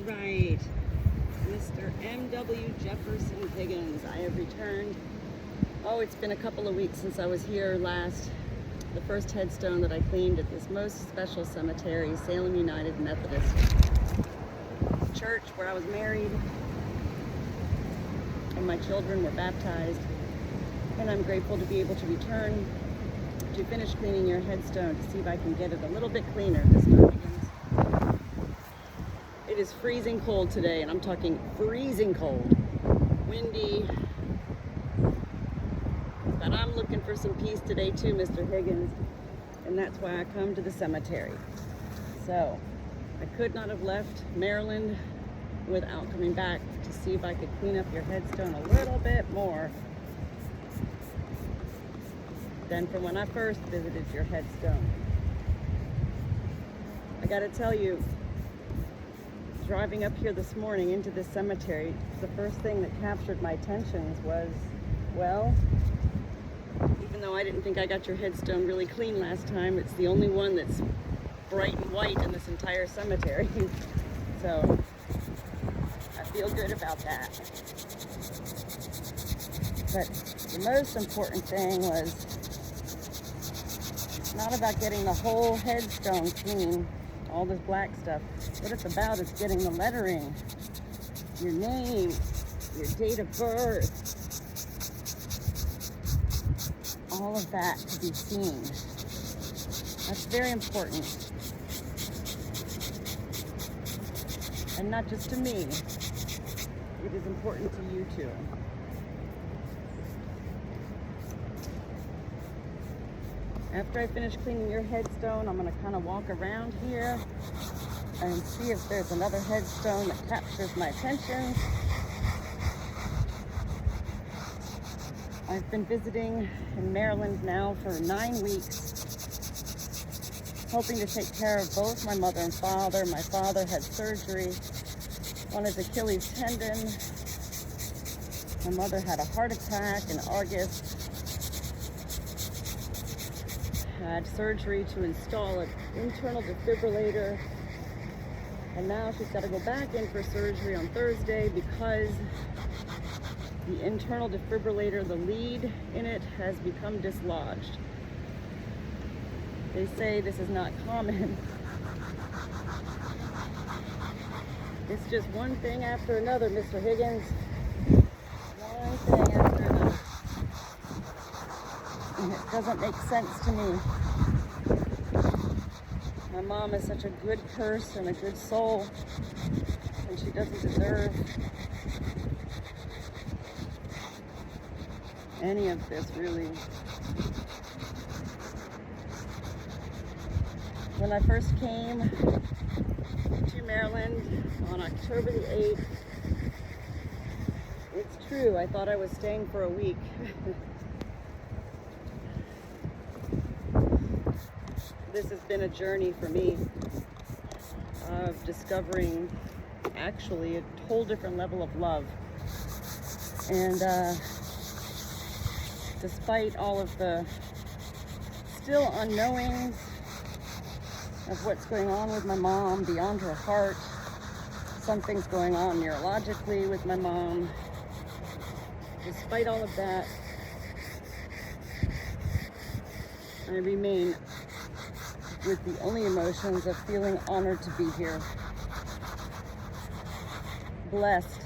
right, Mr. MW Jefferson Higgins, I have returned. Oh, it's been a couple of weeks since I was here last. The first headstone that I cleaned at this most special cemetery, Salem United Methodist church, where I was married and my children were baptized. And I'm grateful to be able to return to finish cleaning your headstone to see if I can get it a little bit cleaner, Mr. Higgins. It is freezing cold today, and I'm talking freezing cold, windy, but I'm looking for some peace today too, Mr. Higgins, and that's why I come to the cemetery. So I could not have left Maryland without coming back to see if I could clean up your headstone a little bit more than from when I first visited your headstone. I gotta tell you, driving up here this morning into this cemetery, the first thing that captured my attention was, well, even though I didn't think I got your headstone really clean last time, it's the only one that's bright and white in this entire cemetery. So I feel good about that. But the most important thing was not about getting the whole headstone clean, all this black stuff. What it's about is getting the lettering, your name, your date of birth, all of that to be seen. That's very important. And not just to me, it is important to you too. After I finish cleaning your headstone, I'm going to kind of walk around here and see if there's another headstone that captures my attention. I've been visiting in Maryland now for 9 weeks, hoping to take care of both my mother and father. My father had surgery on his Achilles tendon. My mother had a heart attack in August. Had surgery to install an internal defibrillator, and now she's got to go back in for surgery on Thursday because the internal defibrillator, the lead in it, has become dislodged. They say this is not common. It's just one thing after another, Mr. Higgins. One thing after another. And it doesn't make sense to me. My mom is such a good person, a good soul, and she doesn't deserve any of this, really. When I first came to Maryland on October the 8th, it's true, I thought I was staying for a week. This has been a journey for me of discovering actually a whole different level of love. And despite all of the still unknowings of what's going on with my mom beyond her heart, something's going on neurologically with my mom. Despite all of that, I remain with the only emotions of feeling honored to be here, blessed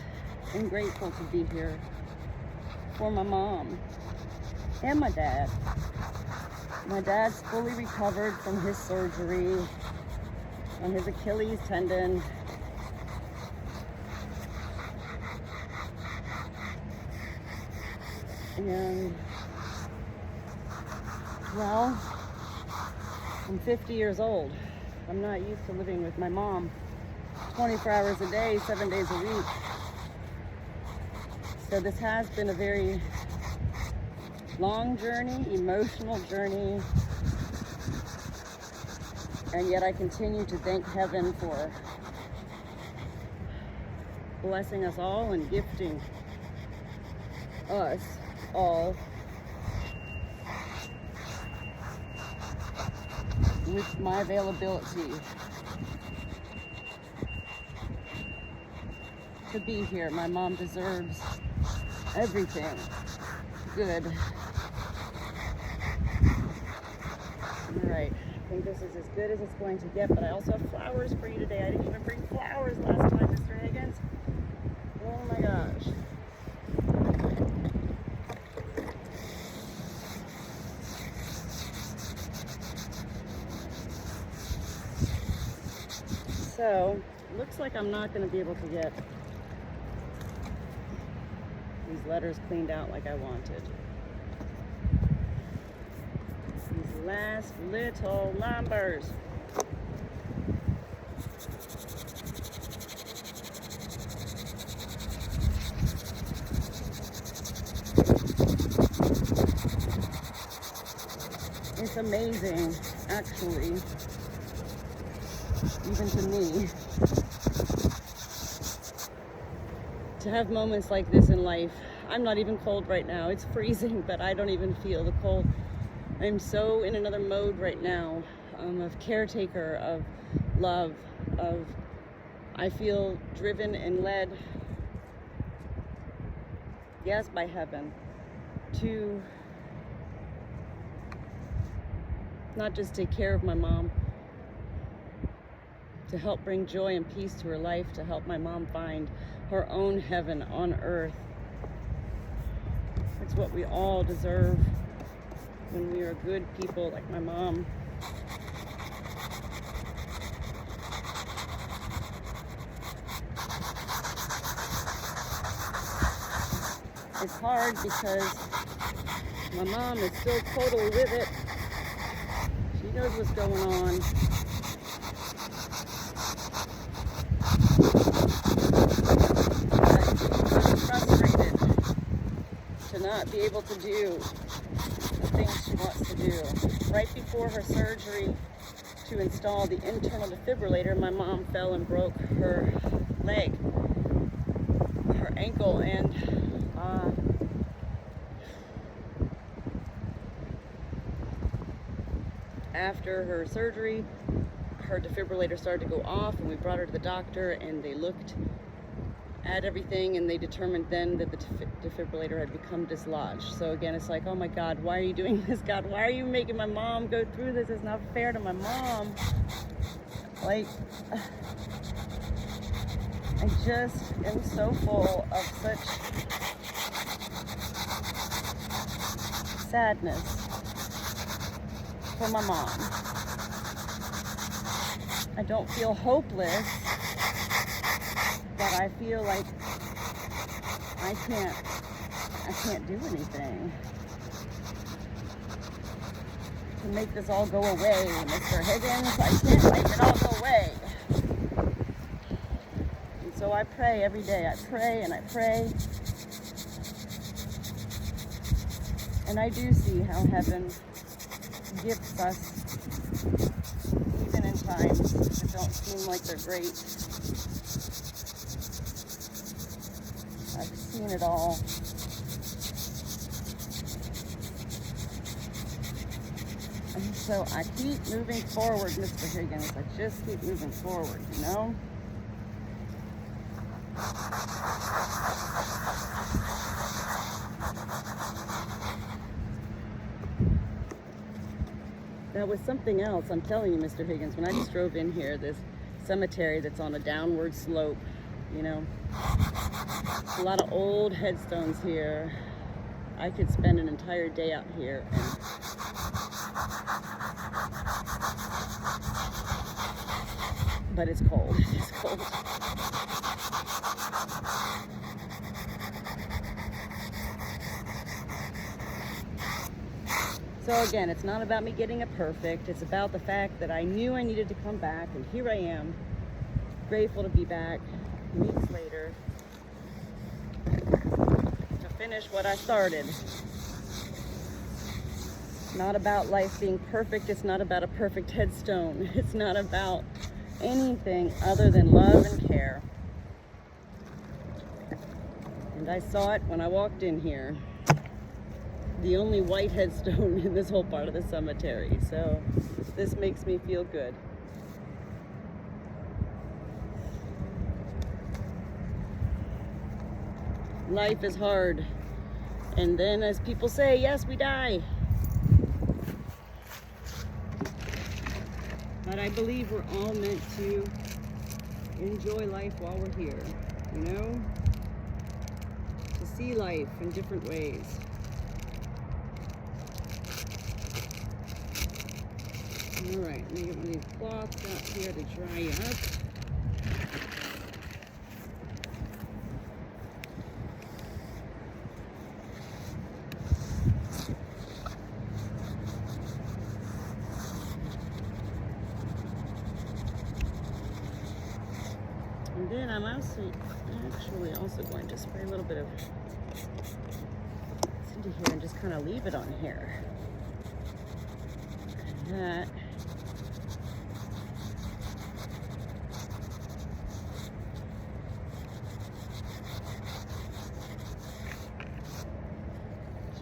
and grateful to be here for my mom and my dad. My dad's fully recovered from his surgery on his Achilles tendon. And, well, I'm 50 years old. I'm not used to living with my mom 24 hours a day, 7 days a week. So this has been a very long journey, emotional journey, and yet I continue to thank heaven for blessing us all and gifting us all with my availability to be here. My mom deserves everything good. All right, I think this is as good as it's going to get, but I also have flowers for you today. I didn't even bring flowers last time, Mr. Higgins. Oh my gosh. So, looks like I'm not going to be able to get these letters cleaned out like I wanted. These last little numbers. It's amazing, actually, even to me, to have moments like this in life. I'm not even cold right now. It's freezing, but I don't even feel the cold. I'm so in another mode right now, of caretaker, of love, of I feel driven and led, yes, by heaven, to not just take care of my mom, to help bring joy and peace to her life, to help my mom find her own heaven on earth. It's what we all deserve when we are good people like my mom. It's hard because my mom is still totally with it. She knows what's going on. Not be able to do the things she wants to do. Right before her surgery to install the internal defibrillator, my mom fell and broke her leg, her ankle, and after her surgery, her defibrillator started to go off, and we brought her to the doctor, and they looked at everything, and they determined then that the defibrillator had become dislodged. So again, it's like, oh my God, why are you doing this, God? Why are you making my mom go through this? It's not fair to my mom. Like, I just am so full of such sadness for my mom. I don't feel hopeless, but I feel like I can't do anything to make this all go away, Mr. Higgins. I can't make it all go away. And so I pray every day. I pray and I pray. And I do see how heaven gifts us, even in times that don't seem like they're great. I've seen it all. And so I keep moving forward, Mr. Higgins. I just keep moving forward, you know? That was something else, I'm telling you, Mr. Higgins, when I just drove in here, this cemetery that's on a downward slope, you know? A lot of old headstones here. I could spend an entire day out here. But it's cold. It's cold. So again, it's not about me getting it perfect. It's about the fact that I knew I needed to come back, and here I am, grateful to be back weeks later to finish what I started. Not about life being perfect. It's not about a perfect headstone. It's not about anything other than love and care. And I saw it when I walked in here. The only white headstone in this whole part of the cemetery. So this makes me feel good. life is hard. And then, as people say, yes, we die. But I believe we're all meant to enjoy life while we're here, you know? To see life in different ways. All right, let me get one of these cloths out here to dry you up. And then I'm actually also going to spray a little bit of into here and just kind of leave it on here. And that.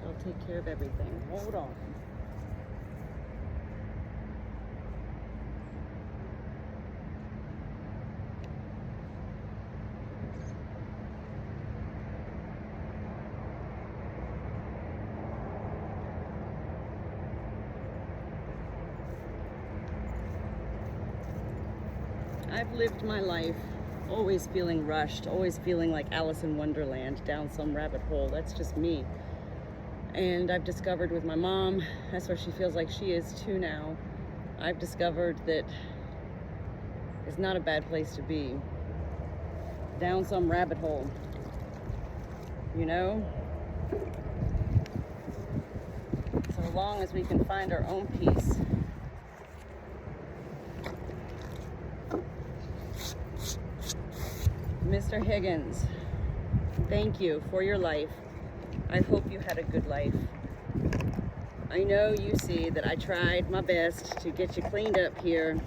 Shall take care of everything. Hold on. I've lived my life always feeling rushed, always feeling like Alice in Wonderland down some rabbit hole. That's just me. And I've discovered with my mom, that's where she feels like she is too now. I've discovered that it's not a bad place to be. Down some rabbit hole, you know? So long as we can find our own peace. Mr. Higgins, thank you for your life. I hope you had a good life. I know you see that I tried my best to get you cleaned up here.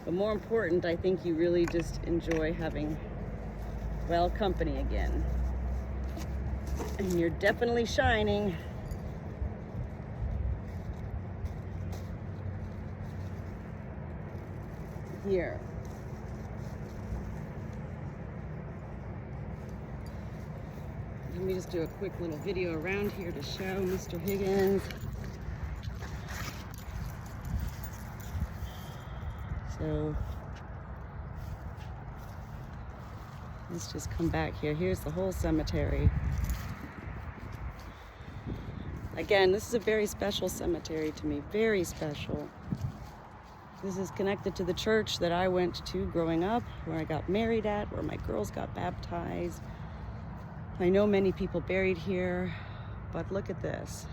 But more important, I think you really just enjoy having, well, company again. And you're definitely shining. Here. Let me just do a quick little video around here to show Mr. Higgins. So let's just come back here. Here's the whole cemetery. Again, this is a very special cemetery to me, very special. This is connected to the church that I went to growing up, where I got married at, where my girls got baptized. I know many people buried here, but look at this.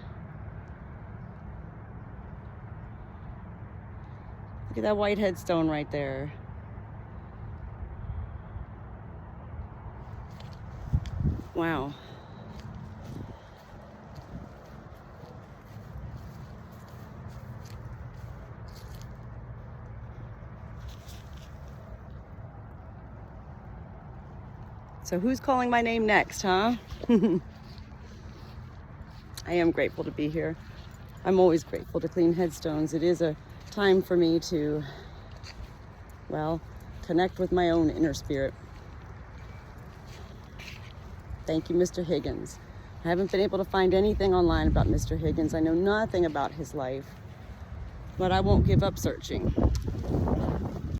Look at that white headstone right there. Wow. So who's calling my name next, huh? I am grateful to be here. I'm always grateful to clean headstones. It is a time for me to, well, connect with my own inner spirit. Thank you, Mr. Higgins. I haven't been able to find anything online about Mr. Higgins. I know nothing about his life, but I won't give up searching.